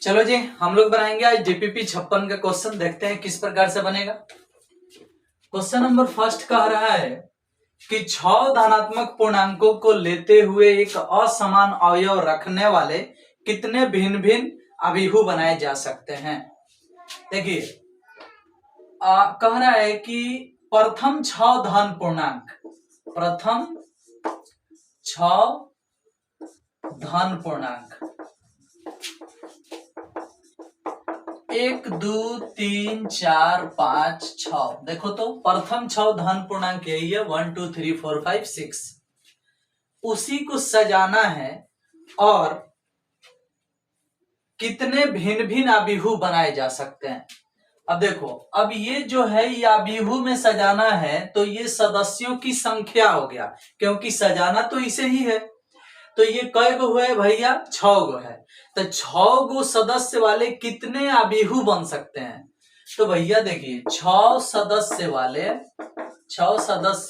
चलो जी, हम लोग बनाएंगे आज डीपीपी 56 का क्वेश्चन। देखते हैं किस प्रकार से बनेगा। क्वेश्चन नंबर फर्स्ट कह रहा है कि 6 धनात्मक पूर्णांकों को लेते हुए एक असमान अवयव रखने वाले कितने भिन्न भिन्न अभिहु बनाए जा सकते हैं। देखिए, कह रहा है कि प्रथम 6 धन पूर्णांक, प्रथम 6 धन पूर्णांक 1 2 3 4 5 6। देखो तो प्रथम 6 धन पूर्णांक यही है, 1 2 3 4 5 6। उसी को सजाना है और कितने भिन्न भिन्न अभिहु बनाए जा सकते हैं। अब देखो, अब ये जो है ये अभिहु में सजाना है तो ये सदस्यों की संख्या हो गया, क्योंकि सजाना तो इसे ही है। तो ये कई गो हुए भैया? 6 गो है। तो 6 गो सदस्य वाले कितने अभिहु बन सकते हैं? तो भैया देखिए, 6 सदस्य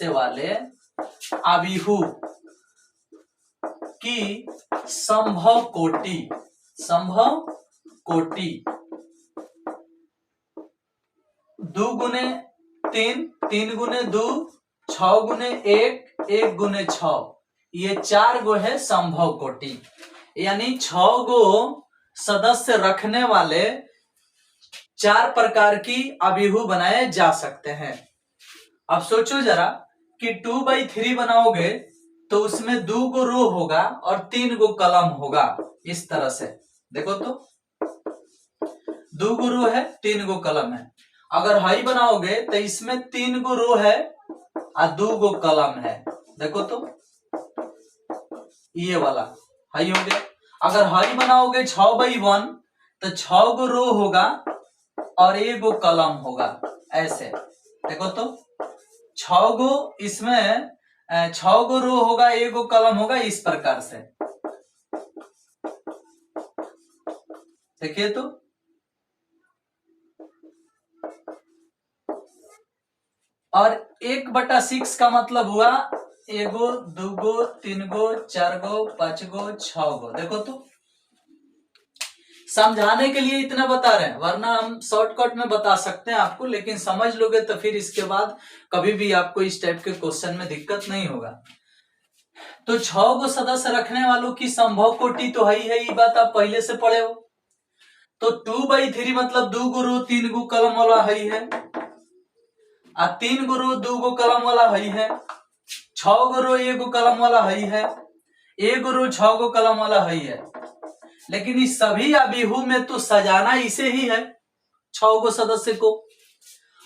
वाले अभिहु की संभव कोटि 2 गुने 3, 3 गुने 2, 6 गुने 1, 1 गुने 6, ये 4 गो है संभव कोटि। यानी 6 गो सदस्य रखने वाले 4 प्रकार की अभिहु बनाए जा सकते हैं। अब सोचो जरा कि 2/3 बनाओगे तो उसमें 2 गो रो होगा और 3 गो कलम होगा। इस तरह से देखो तो, 2 गो रो है, 3 गो कलम है। अगर हाई बनाओगे तो इसमें 3 गो रो है और 2 गो कलम है। देखो तो, ये वाला हाई हो गया। अगर हाई बनाओगे 6/1 तो 6 गो रो होगा और 1 गो कलम होगा। ऐसे देखो तो, 6 गो इसमें 6 गो रो होगा, 1 गो कलम होगा, इस प्रकार से देखिए तो। और 1/6 का मतलब हुआ 1 गो, 2 गो, 3 गो, 4 गो, 5 गो, 6 गो। देखो तो, समझाने के लिए इतना बता रहे हैं, वरना हम शॉर्टकट में बता सकते हैं आपको, लेकिन समझ लोगे तो फिर इसके बाद कभी भी आपको इस टाइप के क्वेश्चन में दिक्कत नहीं होगा। तो 6 गो सदस्य रखने वालों की संभव कोटि तो है ही है, ये बात आप पहले से पढ़े हो। तो 2/3 मतलब 2 गो रो 3 गो कलम वाला है, और 3 गो रो 2 गो कलम वाला है, 6 गो रो 1 गो कलम वाला है, 1 गो रो 6 गो कलम वाला है। लेकिन इस सभी अभिहु में तो सजाना इसे ही है, 6 गो सदस्य को।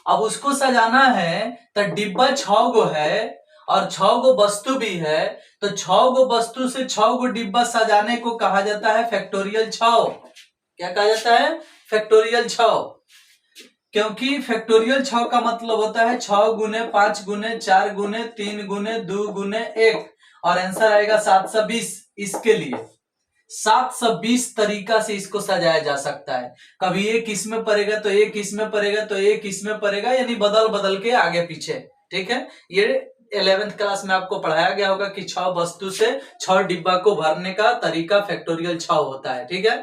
अब उसको सजाना है तो डिब्बा 6 गो है और 6 गो वस्तु भी है, तो 6 गो वस्तु से 6 गो डिब्बा सजाने को कहा जाता है फैक्टोरियल 6। क्या कहा जाता है? फैक्टोरियल 6। क्योंकि फैक्टोरियल 6 का मतलब होता है 6 गुने 5 गुने 4 गुने 3 गुने 2 गुने 1, और आंसर आएगा 720। इसके लिए 720 तरीका से इसको सजाया जा सकता है। कभी एक इसमें पड़ेगा तो एक इसमें पड़ेगा तो एक इसमें पड़ेगा, यानी बदल बदल के आगे पीछे। ठीक है, ये 11th क्लास में आपको पढ़ाया गया होगा कि 6 वस्तु से 6 डिब्बा को भरने का तरीका फैक्टोरियल 6 होता है। ठीक है,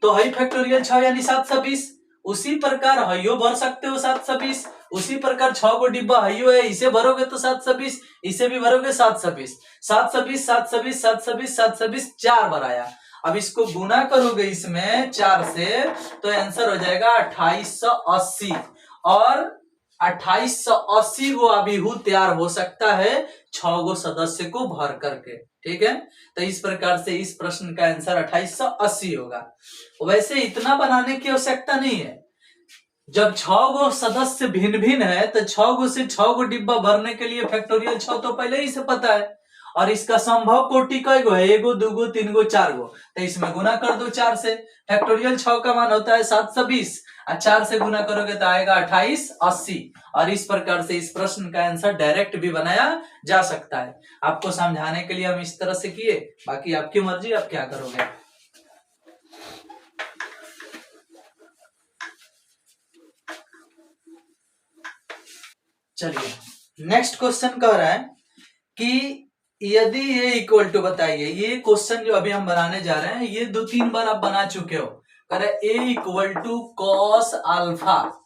तो हाई फैक्टोरियल 6 यानी 720। उसी प्रकार हइयो भर सकते हो 720। उसी प्रकार 6 को डिब्बा हइयो है, इसे भरोगे तो 720, इसे भी भरोगे 720। 720 720 720 720 4 बार आया। अब इसको गुना करोगे इसमें 4 से तो आंसर हो जाएगा 2880, और 2880 गो अभिहु तैयार हो सकता है 6 गो सदस्य को भर करके। ठीक है, तो इस प्रकार से इस प्रश्न का आंसर 2880 होगा। वैसे इतना बनाने की आवश्यकता नहीं है। जब 6 गो सदस्य भिन्न भिन्न है तो 6 गो से 6 गो डिब्बा भरने के लिए फैक्टोरियल 6 तो पहले ही से पता है। और इसका संभव कोटि कई गो है? 1 गो 2 गो 3 गो 4 गो, तो इसमें गुना कर दो 4 से। फैक्टोरियल 6 का मान होता है 720, और 4 से गुना करोगे तो आएगा 2880। और इस प्रकार से इस प्रश्न का आंसर डायरेक्ट भी बनाया जा सकता है। आपको समझाने के लिए हम इस तरह से किए, बाकी आपकी मर्जी, आप क्या करोगे। चलिए, नेक्स्ट क्वेश्चन कह रहा है कि यदि ये इक्वल टू, बताइए ये क्वेश्चन जो अभी हम बनाने जा रहे हैं ये 2-3 बार आप बना चुके हो। कह रहे A equal to cos alpha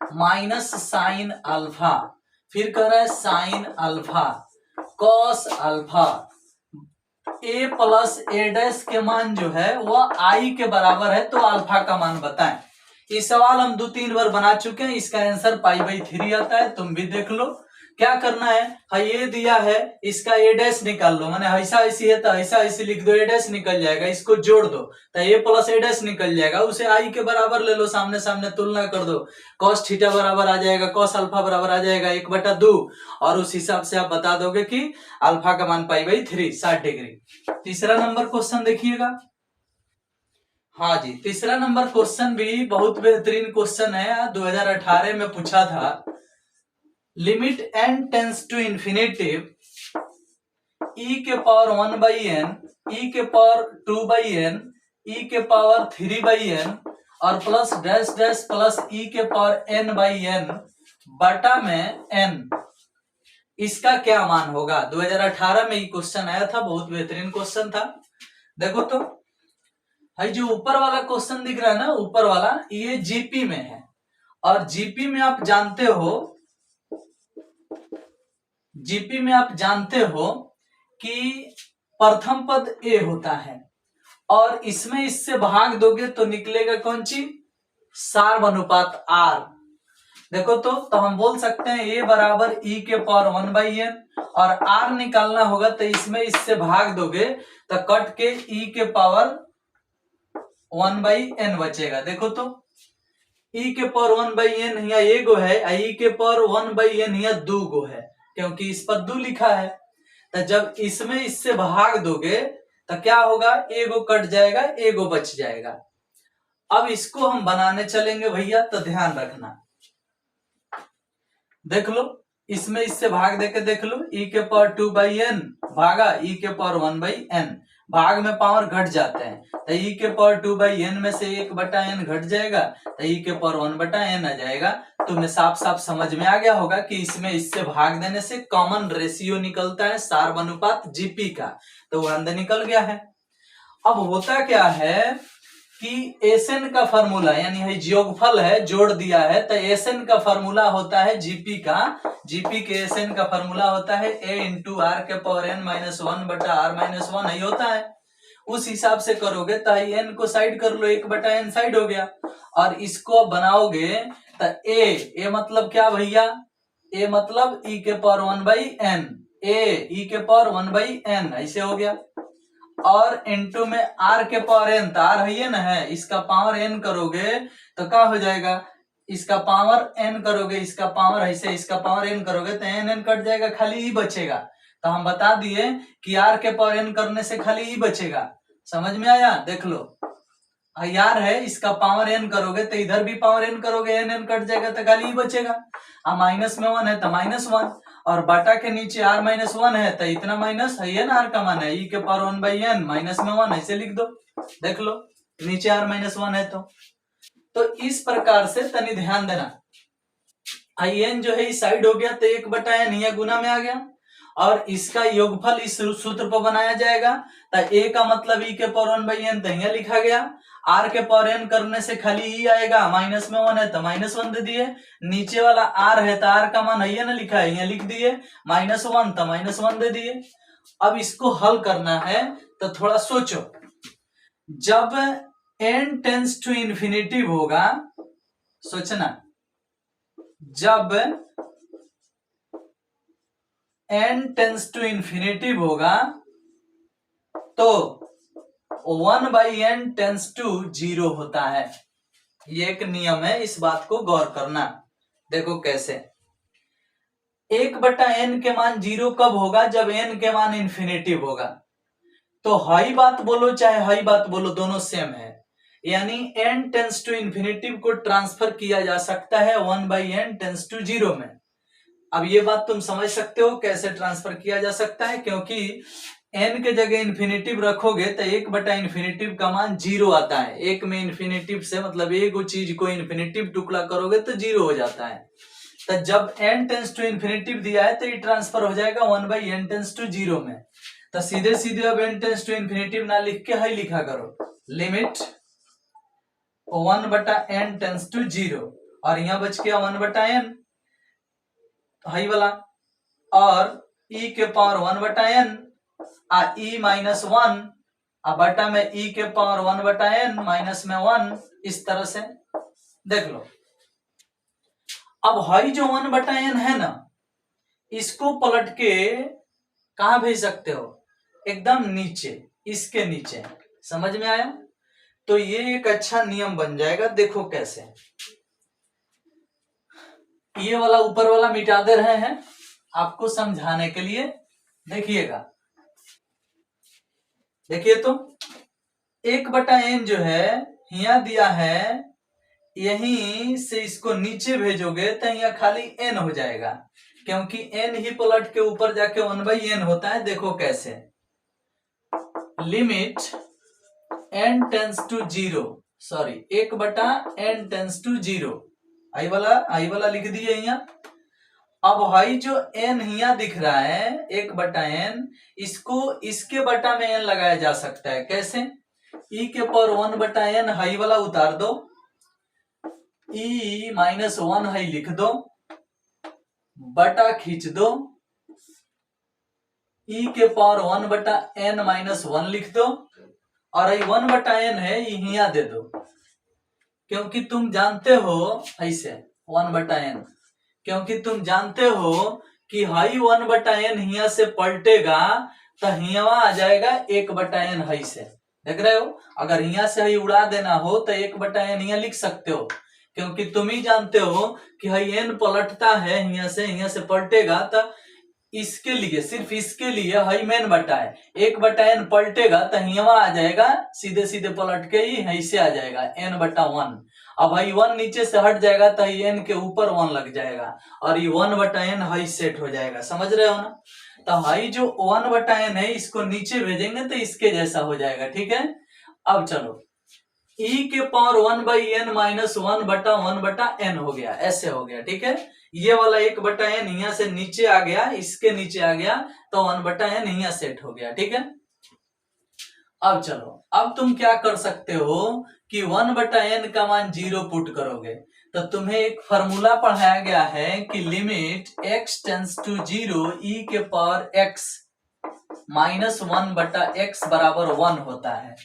minus sine alpha, फिर कह रहा है sine alpha cos alpha, A plus A dash के मान जो है वह आई के बराबर है, तो अल्फा का मान बताएं। ये सवाल हम 2-3 बार बना चुके हैं, इसका आंसर π/3 आता है, तुम भी देख लो। क्या करना है, हाँ ये दिया है इसका ए डैश निकाल लो, माने ऐसा ऐसी है तो ऐसा ऐसी लिख दो, ए डैश निकल जाएगा, इसको जोड़ दो तो ए प्लस ए डैश निकल जाएगा, उसे आई के बराबर ले लो, सामने सामने तुलना कर दो, कॉस थीटा बराबर आ जाएगा, कॉस अल्फा बराबर आ जाएगा 1/2, और उस हिसाब से आप बता दोगे कि अल्फा का मान π/3 60 डिग्री। तीसरा नंबर क्वेश्चन देखिएगा। हाँ जी, तीसरा नंबर क्वेश्चन भी बहुत बेहतरीन क्वेश्चन है, 2018 में पूछा था। Limit n tends to infinitive e के पावर 1/n, e के पावर 2/n, e के पावर 3/n और plus dash dash plus e के पावर n/n बटा में n, इसका क्या मान होगा। 2018 में ये क्वेश्चन आया था, बहुत बेहतरीन क्वेश्चन था। देखो तो भाई जो ऊपर वाला क्वेश्चन दिख रहा है ना, ऊपर वाला ये जीपी में है, और जीपी में आप जानते हो कि प्रथम पद ए होता है, और इसमें इससे भाग दोगे तो निकलेगा कौन सी, सार्वनुपात आर। देखो तो हम बोल सकते हैं ए बराबर ई के पावर 1/n, और आर निकालना होगा तो इसमें इससे भाग दोगे तो कट के ई के पावर 1/n बचेगा। देखो तो e के पावर 1/n यहाँ एगो है, e के पावर 1/n यहाँ 2 गो है, क्योंकि इस पर 2 लिखा है। तो जब इसमें इससे भाग दोगे तो क्या होगा, एगो कट जाएगा, एगो बच जाएगा। अब इसको हम बनाने चलेंगे भैया, तो ध्यान रखना। देख लो, इसमें इससे भाग देके देख लो, e के पावर 2/n भागा e के पावर 1/n, भाग में पावर घट जाते हैं, तो e के पावर 2/n में से 1/n घट जाएगा, तो e के पावर 1/n आ जाएगा। तुम्हें साफ साफ समझ में आ गया होगा कि इसमें इससे भाग देने से कॉमन रेशियो निकलता है सार्वनुपात जीपी का, तो वो अंदर निकल गया है। अब होता क्या है कि एसएन का फॉर्मूला, यानी है योगफल है, जोड़ दिया है, तो एसएन का फॉर्मूला होता है जीपी का, जीपी के एसएन का फॉर्मूला होता है a इंटू आर के पावर n माइनस 1 बटा आर माइनस 1 ही होता है। उस हिसाब से करोगे तो n को साइड कर लो, 1/n साइड हो गया, और इसको बनाओगे तो a मतलब क्या भैया, a मतलब e के पावर 1/n, a e के पावर 1/n ऐसे हो गया, और इनटू में r के पावर n, तो r है ना है, इसका पावर n करोगे तो क्या हो जाएगा, इसका पावर n करोगे, इसका पावर ऐसे, इसका पावर n करोगे तो n कट जाएगा, खाली e बचेगा। तो हम बता दिए कि r के पावर n करने से खाली e बचेगा। समझ में आया, देख लो r है, इसका पावर n करोगे तो इधर भी पावर n करोगे, n कट जाएगा तो खाली e बचेगा। माइनस में 1 है तो -1, और बाटा के नीचे r माइनस 1 है तो इतना माइनस है ना, r का मान है e के पावर 1/n माइनस में 1 ऐसे लिख दो। देख लो नीचे r माइनस 1 है, तो इस प्रकार से तनी ध्यान देना, n जो है इस साइड हो गया तो 1/n यह गुना में आ गया, और इसका योगफल इस सूत्र पर बनाया जाएगा, तो a का मतलब e के पावर 1/n तो यहाँ लिखा गया, r के पावर n करने से खाली e आएगा, माइनस में 1 है तो -1 दे दिए, नीचे वाला r है तो r का मान है ना लिखा है, यहाँ लिख दिए, -1 तो -1 दे दिए। अब इसको हल करना है तो थोड़ा सोचो, जब n टेंस टू इन्फिनिटिव होगा, सोचना, जब n टेंस टू इन्फिनिटिव होगा तो 1/n टेंस टू 0 होता है। ये एक नियम है, इस बात को गौर करना। देखो कैसे, 1/n के मान 0 कब होगा, जब n के मान इन्फिनिटिव होगा। तो हाई बात बोलो चाहे हाई बात बोलो, दोनों सेम है, यानी n टेंस टू इन्फिनिटिव को ट्रांसफर किया जा सकता है 1/n टेंस टू 0 में। अब ये बात तुम समझ सकते हो कैसे ट्रांसफर किया जा सकता है, क्योंकि n के जगह इन्फिनिटिव रखोगे तो 1/इन्फिनिटिव का मान 0 आता है। एक में इन्फिनिटिव से मतलब एक चीज को इन्फिनिटिव टुकड़ा करोगे तो 0 हो जाता है। तो जब n टेंस टू इन्फिनिटी दिया है तो ये ट्रांसफर हो जाएगा 1/n टेंस टू 0 में। तो सीधे सीधे अब n टेंस टू इन्फिनिटी ना लिख के हाई लिखा करो, लिमिट 1/n टेंस टू 0, और यहां बच गया 1/n हाई वाला, और e के पावर 1/n आ e माइनस 1 आ बटा में e के पावर 1/n माइनस में 1, इस तरह से देख लो। अब हाई जो 1/n है ना, इसको पलट के कहा भेज सकते हो, एकदम नीचे, इसके नीचे। समझ में आया? तो ये एक अच्छा नियम बन जाएगा। देखो कैसे, ये वाला ऊपर वाला मिटा दे रहे हैं आपको समझाने के लिए। देखिएगा, देखिए तो 1/n जो है यहाँ दिया है, यहीं से इसको नीचे भेजोगे तो यहाँ खाली n हो जाएगा, क्योंकि n ही पलट के ऊपर जाके 1/n होता है। देखो कैसे, limit n tends to 0, sorry 1/n tends to 0, आई वाला लिख दिए यहाँ। अब हाई जो n यहाँ दिख रहा है 1/n, इसको इसके बटा में n लगाया जा सकता है। कैसे? e के पावर 1/n हाई वाला उतार दो, e माइनस 1 हाई लिख दो, बटा खींच दो, e के पावर 1/n माइनस 1 लिख दो, और ये 1/n है ये यहाँ दे दो, क्योंकि तुम जानते हो ऐसे 1/n, क्योंकि तुम जानते हो कि हाई 1/n यहाँ से पलटेगा तो यहाँ आ जाएगा 1/n हाई से। देख रहे हो, अगर यहाँ से हाई उड़ा देना हो तो 1/n यहाँ लिख सकते हो, क्योंकि तुम ही जानते हो कि हाई n पलटता है, यहाँ से पलटेगा, तो इसके लिए, सिर्फ इसके लिए हाई मेन बटा है, 1/n पलटेगा तो यहाँ आ जाएगा, सीधे सीधे पलट के ही ऐसे आ जाएगा n/1। अब हाई 1 नीचे से हट जाएगा तो n के ऊपर 1 लग जाएगा, और ये 1/n हाई सेट हो जाएगा। समझ रहे हो ना? तो हाई जो 1/n है इसको नीचे भेजेंगे तो इसके जैसा हो जाएगा। ठीक है, अब चलो, e के पावर 1/n माइनस 1/1/n हो गया, ऐसे हो गया। ठीक है, ये वाला 1/n यहाँ से नीचे आ गया, इसके नीचे आ गया, तो 1/n यहाँ सेट हो गया। ठीक है, अब चलो, अब तुम क्या कर सकते हो कि 1/n का मान 0 पुट करोगे, तो तुम्हें एक फॉर्मूला पढ़ाया गया है कि limit x tends to 0 e के पावर x माइनस 1/x बराबर 1 होता है।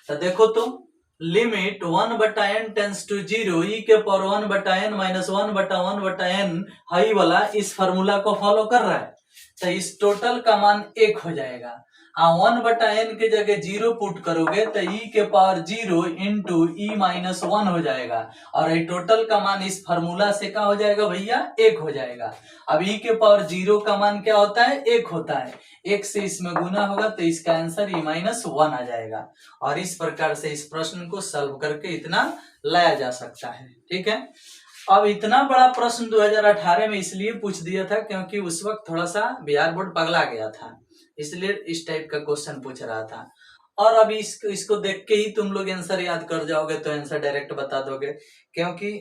तो देखो तो, limit 1/n tends to 0 e के पावर 1/n माइनस 1/1/n हाई वाला इस फॉर्मूला को फॉलो कर रहा है, तो इस टोटल का मान 1 हो जाएगा। 1/n के जगह 0 पुट करोगे तो e के पावर 0 इंटू e माइनस 1 हो जाएगा, और ये टोटल का मान इस फॉर्मूला से क्या हो जाएगा भैया, 1 हो जाएगा। अब e के पावर 0 का मान क्या होता है, 1 होता है, 1 से इसमें गुना होगा तो इसका आंसर e माइनस 1 आ जाएगा। और इस प्रकार से इस प्रश्न को सॉल्व करके इतना लाया जा सकता है। ठीक है, अब इतना बड़ा प्रश्न 2018 में इसलिए पूछ दिया था क्योंकि उस वक्त थोड़ा सा बिहार बोर्ड पगला गया था, इसलिए इस टाइप का क्वेश्चन पूछ रहा था। और अभी इसको देख के ही तुम लोग आंसर याद कर जाओगे तो आंसर डायरेक्ट बता दोगे, क्योंकि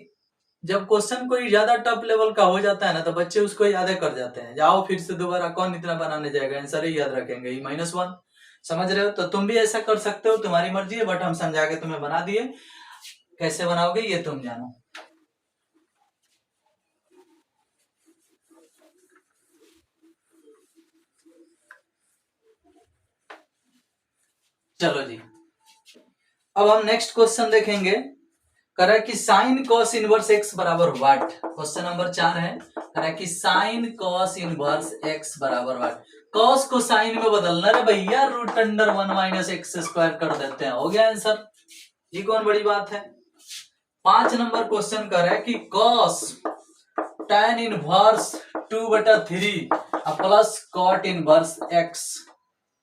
जब क्वेश्चन कोई ज्यादा टफ लेवल का हो जाता है ना तो बच्चे उसको याद कर जाते हैं। जाओ फिर से दोबारा, कौन इतना बनाने जाएगा, आंसर ही याद रखेंगे, e माइनस 1। समझ रहे हो? तो तुम भी ऐसा कर सकते हो, तुम्हारी मर्जी है, बट हम समझा के तुम्हें बना दिए। कैसे बनाओगे ये तुम जानो। चलो जी, अब हम नेक्स्ट क्वेश्चन देखेंगे। करा कि साइन कॉस इनवर्स एक्स बराबर व्हाट। क्वेश्चन नंबर 4 है, करा कि साइन कॉस इनवर्स एक्स बराबर व्हाट। कॉस को साइन में बदलना रे भैया, root under 1 minus x square कर देते हैं, हो गया आंसर। ये कौन बड़ी बात है। 5 नंबर क्वेश्चन कर रहा है कि cos tan inverse 2/3 plus cot inverse x,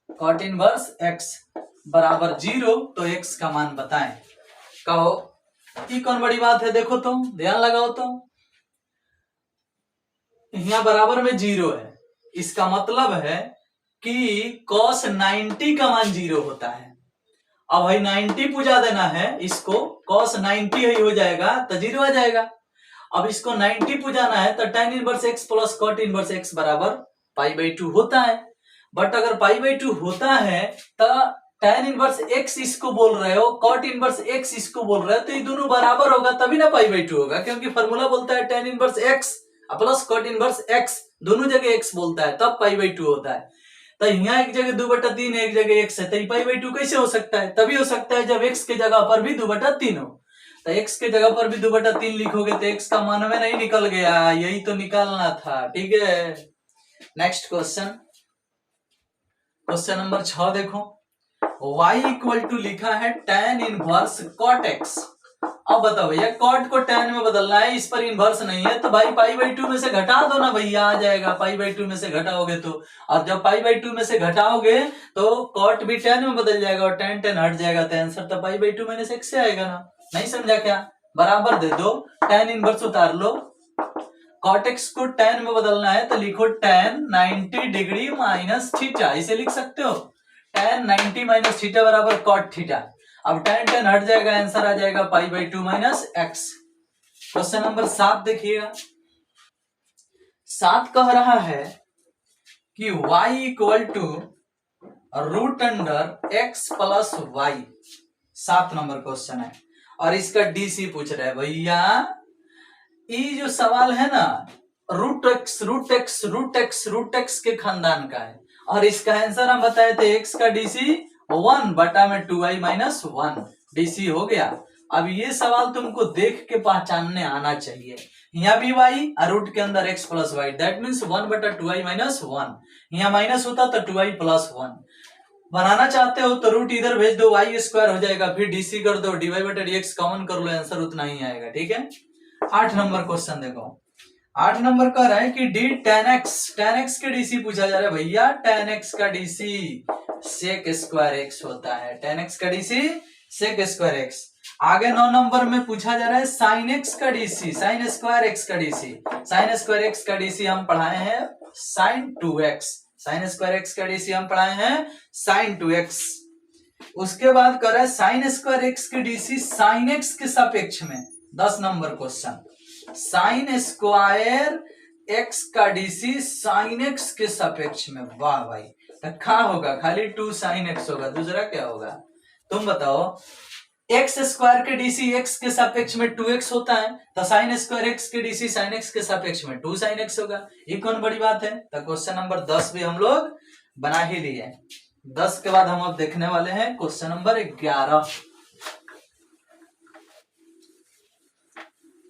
cot inverse x बराबर 0, तो x का मान बताएं। कहो ये कौन बड़ी बात है। देखो तो, ध्यान लगाओ तो, यहाँ बराबर में 0 है, इसका मतलब है कि cos 90 का मान 0 होता है। अब भाई 90 पूजा देना है इसको, cos 90 ही हो जाएगा तो 0 आ जाएगा। अब इसको 90 पुजाना है तो tan inverse x plus cot inverse x बराबर π/2 होता है। बट अगर π/2 होता है तो tan इनवर्स x इसको बोल रहे हो, cot इनवर्स x इसको बोल रहे हो, तो ये दोनों बराबर होगा तभी ना π/2 होगा, क्योंकि फॉर्मूला बोलता है tan inverse x plus cot inverse x, दोनों जगह x बोलता है तब π/2 होता है। तो यहाँ एक जगह 2/3 है, एक जगह x है, तो π/2 कैसे हो सकता है? तभी हो सकता है जब x के जगह पर भी 2/3 हो। तो x के जगह पर भी 2/3 लिखोगे तो x का मान में नहीं निकल गया, यही तो निकालना था। ठीक है, नेक्स्ट क्वेश्चन, क्वेश्चन नंबर 6 देखो, y इक्वल टू लिखा है tan इनवर्स cot x। अब बताओ भैया cot को tan में बदलना है, इस पर इनवर्स नहीं है तो भाई π/2 में से घटा दो ना भैया, आ जाएगा π/2 में से घटाओगे तो। और जब π/2 में से घटाओगे तो cot भी tan में बदल जाएगा और tan tan हट जाएगा, तो आंसर तो π/2 माइनस x से आएगा ना। नहीं समझा क्या? बराबर दे दो, tan इनवर्स उतार लो, cot x को tan में बदलना है तो लिखो tan 90 डिग्री माइनस थीटा, इसे लिख सकते हो tan 90 माइनस थीटा बराबर cot थीटा। अब tan tan हट जाएगा, आंसर आ जाएगा π/2 माइनस x। क्वेश्चन नंबर 7 देखिएगा, 7 कह रहा है कि y equal to root under x plus y, 7 number question है और इसका डीसी पूछ रहा है। भैया ये जो सवाल है ना रूट एक्स के खानदान का है और इसका आंसर हम बताए थे x का डीसी 1/2i माइनस 1 डीसी हो गया। अब ये सवाल तुमको देख के पहचानने आना चाहिए, यहाँ भी y और रूट के अंदर x plus y, that means 1/2i minus 1, यहाँ माइनस होता तो 2i प्लस 1। बनाना चाहते हो तो रूट इधर भेज दो, y स्क्वायर हो जाएगा, फिर डीसी कर दो, dy/dx कॉमन कर लो, आंसर उतना ही आएगा। ठीक है, 8 नंबर क्वेश्चन देखो, 8 नंबर कह रहा है कि डी tan x के डीसी पूछा जा रहा है। भैया tan x का डीसी sec स्क्वायर x होता है, tan x का डीसी sec स्क्वायर x। आगे 9 नंबर में पूछा जा रहा है sin x का डीसी, sin स्क्वायर x का डीसी, sin स्क्वायर x का डीसी हम पढ़ाए हैं sin 2x, sin square x का डीसी हम पढ़ाए हैं sin 2x। उसके बाद कर रहा है sin स्क्वायर x के डीसी sin x के सापेक्ष में, 10 number question, sine square x का डीसी साइन x के सापेक्ष में। वाह भाई, तो क्या होगा? खाली 2 sin x होगा, दूसरा क्या होगा तुम बताओ? x स्क्वायर के डीसी x के सापेक्ष में 2x होता है, तो साइन स्क्वायर x के डीसी साइन x के सापेक्ष में 2 sin x होगा। ये कौन बड़ी बात है? तो क्वेश्चन नंबर 10 भी हम लोग बना ही लिए। 10 के बाद हम अब देखने वाले हैं क्वेश्चन नंबर 11।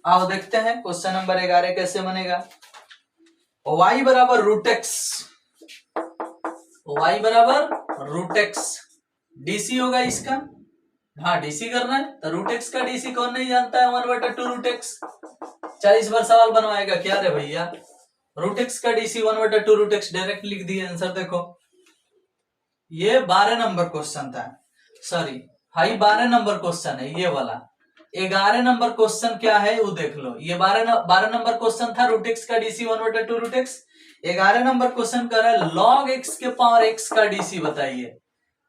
आओ देखते हैं क्वेश्चन नंबर 11 कैसे बनेगा। y बराबर रूट एक्स, y बराबर रूट एक्स, डीसी होगा इसका, हाँ डीसी करना है तो रूट एक्स का डीसी कौन नहीं जानता है? 1/2 रूट एक्स। 40 बार सवाल बनवाएगा क्या रे भैया? रूट एक्स का डीसी 1/2 रूट एक्स, डायरेक्ट लिख दिए आंसर। देखो ये 12 नंबर क्वेश्चन था, सॉरी हाई 12 नंबर क्वेश्चन है ये वाला। 11 नंबर क्वेश्चन क्या है वो देख लो, ये 12 नंबर क्वेश्चन था रूट एक्स का DC 1/2 root x. 11 number question कर रहा है log x के पावर x का डीसी बताइए,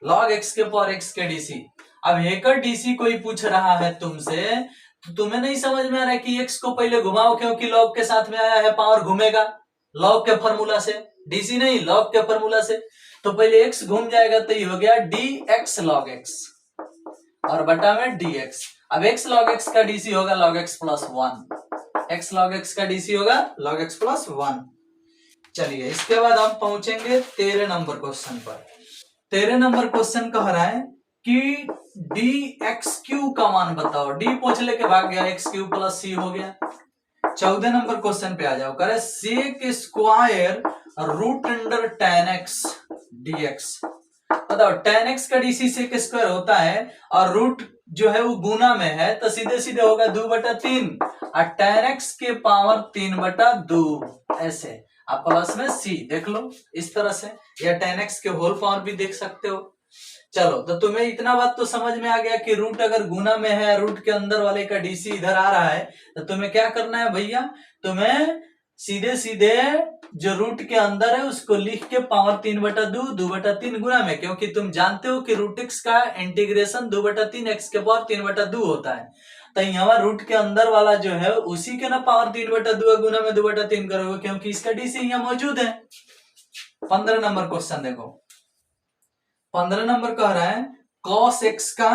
log x के पावर x के डीसी। अब हेकर डीसी कोई पूछ रहा है तुमसे तो तुम्हें नहीं समझ में आ रहा है कि x को पहले घुमाओ, क्योंकि log के साथ में आया है, पावर घूमेगा log के फॉर्मूला से, डीसी नहीं log के फॉर्मूला से, तो पहले x घूम जाएगा तो ये हो गया dx log x और बटा में dx। अब x log x का डीसी होगा log x plus 1, x log x का डीसी होगा log x प्लस 1। चलिए इसके बाद हम पहुंचेंगे 13 नंबर क्वेश्चन पर। 13 नंबर क्वेश्चन कह रहा है कि dx³ का मान बताओ, d पूछ लेके भाग गया, x³ प्लस c हो गया। 14 नंबर क्वेश्चन पे आ जाओ, कह रहा है sec square root under tan x dx। बताओ tan x का डीसी sec स्क्वायर होता है और रूट जो है वो गुना में है तो सीधे सीधे होगा 2/3 और tan x के पावर 3/2 ऐसे। आप प्लस में c देख लो इस तरह से, या tan x के होल पावर भी देख सकते हो। चलो तो तुम्हें इतना बात तो समझ में आ गया कि रूट अगर गुना में है, रूट के अंदर वाले का डीसी इधर आ रहा है, तो तुम्हें क्या करना है भैया? तुम्हें सीधे सीधे जो रूट के अंदर है उसको लिख के पावर 3/2 2/3 गुना में, क्योंकि तुम जानते हो कि रूट एक्स का इंटीग्रेशन 2/3 x के पावर 3/2 होता है। तो यहाँ रूट के अंदर वाला जो है उसी के ना पावर 3/2 गुना में 2/3 करोगे, क्योंकि इसका डीसी यहाँ मौजूद है। 15 नंबर क्वेश्चन देखो, 15 नंबर कह रहा है cos x का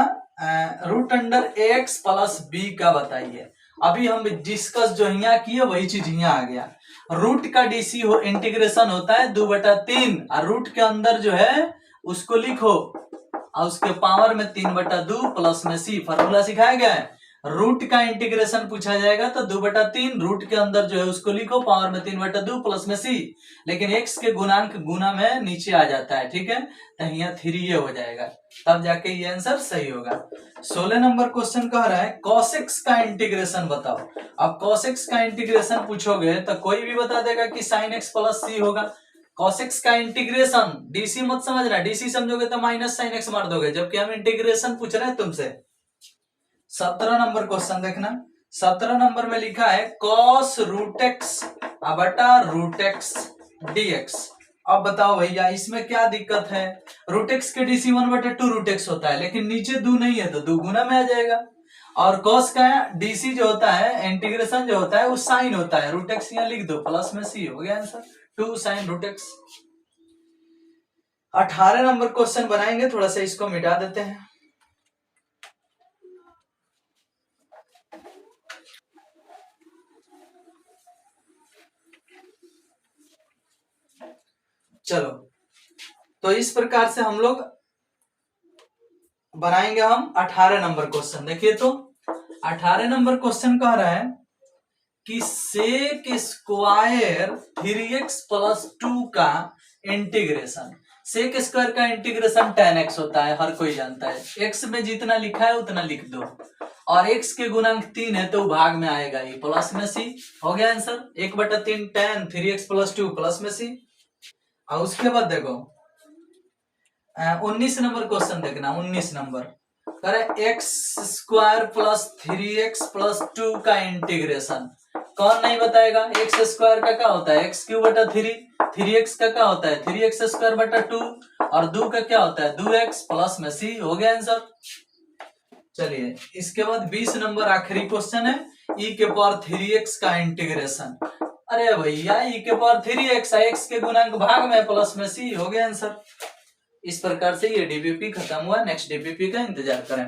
root under x plus b का बताइए। अभी हम डिस्कस जो यहाँ किए वही चीज यहाँ आ गया। रूट का डीसी हो इंटीग्रेशन होता है 2/3 और रूट के अंदर जो है उसको लिखो और उसके पावर में 3/2 प्लस में सी, फॉर्मूला सिखाया गया है। रूट का इंटीग्रेशन पूछा जाएगा तो 2/3 रूट के अंदर जो है उसको लिखो, पावर में 3/2 प्लस में सी, लेकिन x के गुणांक गुना में नीचे आ जाता है, ठीक है, तो यहाँ 3 हो जाएगा, तब जाके ये आंसर सही होगा। 16 नंबर क्वेश्चन कह रहा है cos x का इंटीग्रेशन बताओ। अब cos x का इंटीग्रेशन पूछोगे तो कोई भी बता देगा कि sin x प्लस सी होगा। cos x का इंटीग्रेशन, डीसी मत समझना, डीसी समझोगे तो माइनस sin x मार दोगे, जबकि हम इंटीग्रेशन पूछ रहे हैं तुमसे। 17 नंबर क्वेश्चन देखना, 17 नंबर में लिखा है cos रूट एक्स बटा रूट एक्स dx। अब बताओ भैया इसमें क्या दिक्कत है, रूट एक्स के डीसी 1/2 रूट एक्स होता है, लेकिन नीचे 2 नहीं है तो 2 गुना में आ जाएगा। और cos का डीसी जो होता है इंटीग्रेशन जो होता है वो साइन होता है, रूट एक्स यहाँ लिख दो, प्लस में सी हो गया answer, 2 sin root x. 18 number question बनाएंगे, थोड़ा सा इसको मिटा देते हैं। चलो तो इस प्रकार से हम लोग बनाएंगे हम 18 नंबर क्वेश्चन। देखिए तो 18 नंबर क्वेश्चन कह रहा है कि सेक स्क्वायर 3x प्लस 2 का इंटीग्रेशन, सेक स्क्वायर का इंटीग्रेशन tan x होता है, हर कोई जानता है, x में जितना लिखा है उतना लिख दो, और x के गुणांक 3 है तो भाग में आएगा ये, प्लस में सी हो गया answer, 1/3 tan 3x plus 2 plus में सी। और उसके बाद देखो 19 नंबर क्वेश्चन देखना, 19 नंबर करे x square plus 3x plus 2 का इंटीग्रेशन, कौन नहीं बताएगा। एक्स स्क्वायर का क्या होता है x³ 3x का क्या होता है 3x² 2 और 2 का क्या होता है 2x प्लस में सी, हो गया आंसर। चलिए इसके बाद 20 नंबर आखिरी क्वेश्चन है e⁻³ 3x का इंटीग्रेशन। अरे भैया e⁻³ 3x, x के गुणांक भाग में प्लस में सी, हो गया आंसर। इस प्रकार से ये डीबीपी खत्म हुआ, नेक्स्ट डीबीपी का इंतजार करें।